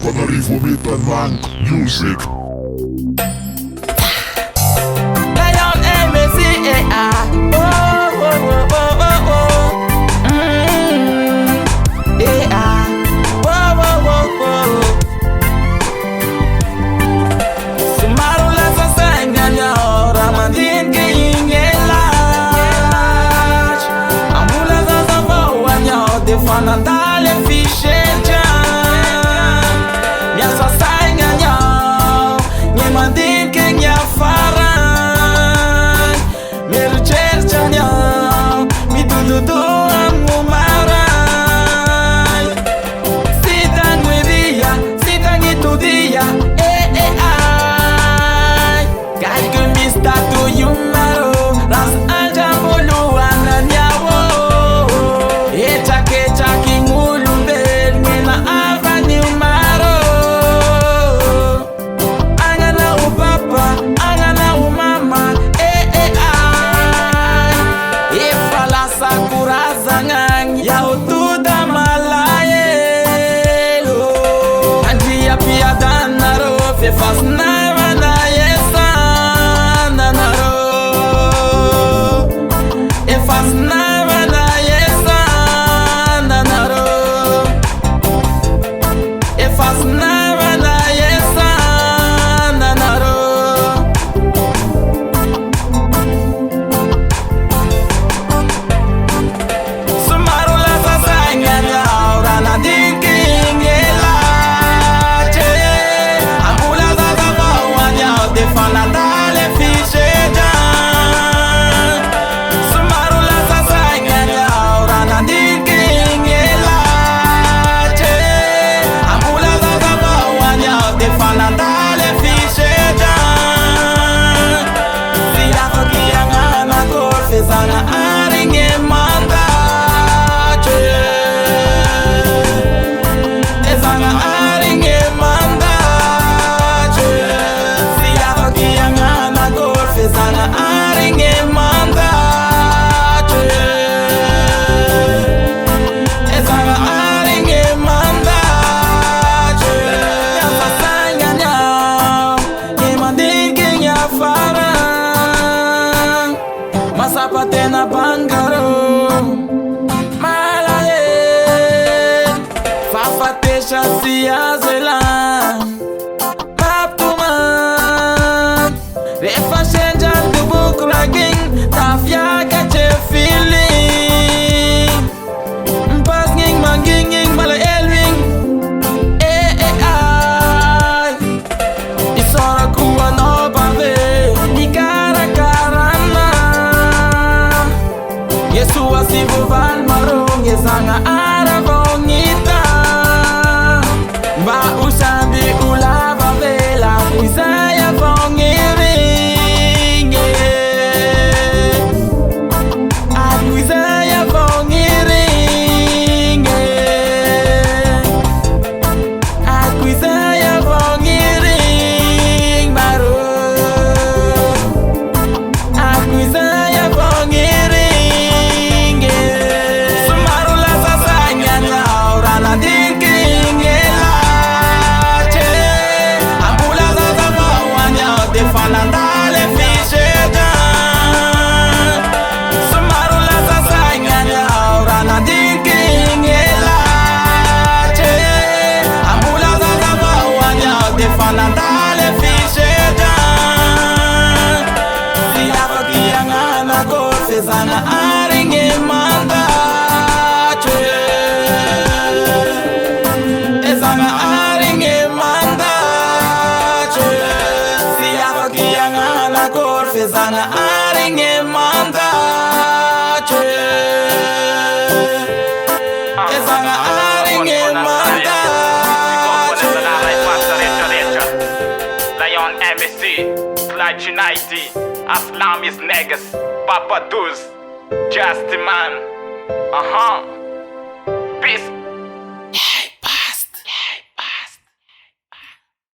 Panarivo Metanman Music. Lion MCAI. Oh, oh, oh, oh, oh, oh. AI. Oh, oh, oh, oh. Sumaru la sasanya nyora mandin ke ingelach. Amula sasavo anyo defanandale fishenja. Mia sasanya nyo mandin ke nyafaran. Meru chercha nyo mi tududu amu maran. Sitan wedia, sitan itudia. Ay, kay kumista tu yumaro. Ras aljambulu ananyawo. Echa kingulumbel ngena avani umaro. Angana upapa, angana umama. Ay, ifala sakura zangang ya utuda malayelo. Anjia piadanaro fe fasnava na yesana naro. E fasnava na yesana naro. E fasnava na yesana naro. Sumaru la sasanya nyora na dingingelache. Amula sasava wanya defanandale fisheja. Sumaru la sasanya nyora na dingingelache. Amula sasava wanya defanandale fisheja. Sila fakiangana korfezana aringe mandache. Ezanga aringe mandache. Sila fakiangana korfezana aringe mandache. Ezanga aringe mandache. Yasasanya nyao yemandinge nyafaran. Masapate na bangaro malaye. Fafate shasi azelan Paptuman Refa shenjan du bukraging Tafya kache feeling Mpas nging manginging mala elwing. Ay, isora kuwa no bave Ni kara karana. Yesu asibu val marong Yesanga aravongita. Ba usabi ulava vela Isaya vongiringe. Adu Isaya vongiringe. Adu Isaya vongiring baro. Adu Isaya vongiringe. Sumaru la sasanya nyora na dingingelache. Amula sasava wanya defanandale fisheja. Sumaru la sasanya nyora na dingingelache. Amula sasava wanya defanandale fisheja. Sila fakiangana korfezana aringe mandache. Ezanga aringe mandache. Sila fakiangana korfezana aringe mandache. Ezanga aringe mandache. Lion MSC, Clutch United, Aslam is niggas, Papa Duz, Just Man. Peace. Hey, bye.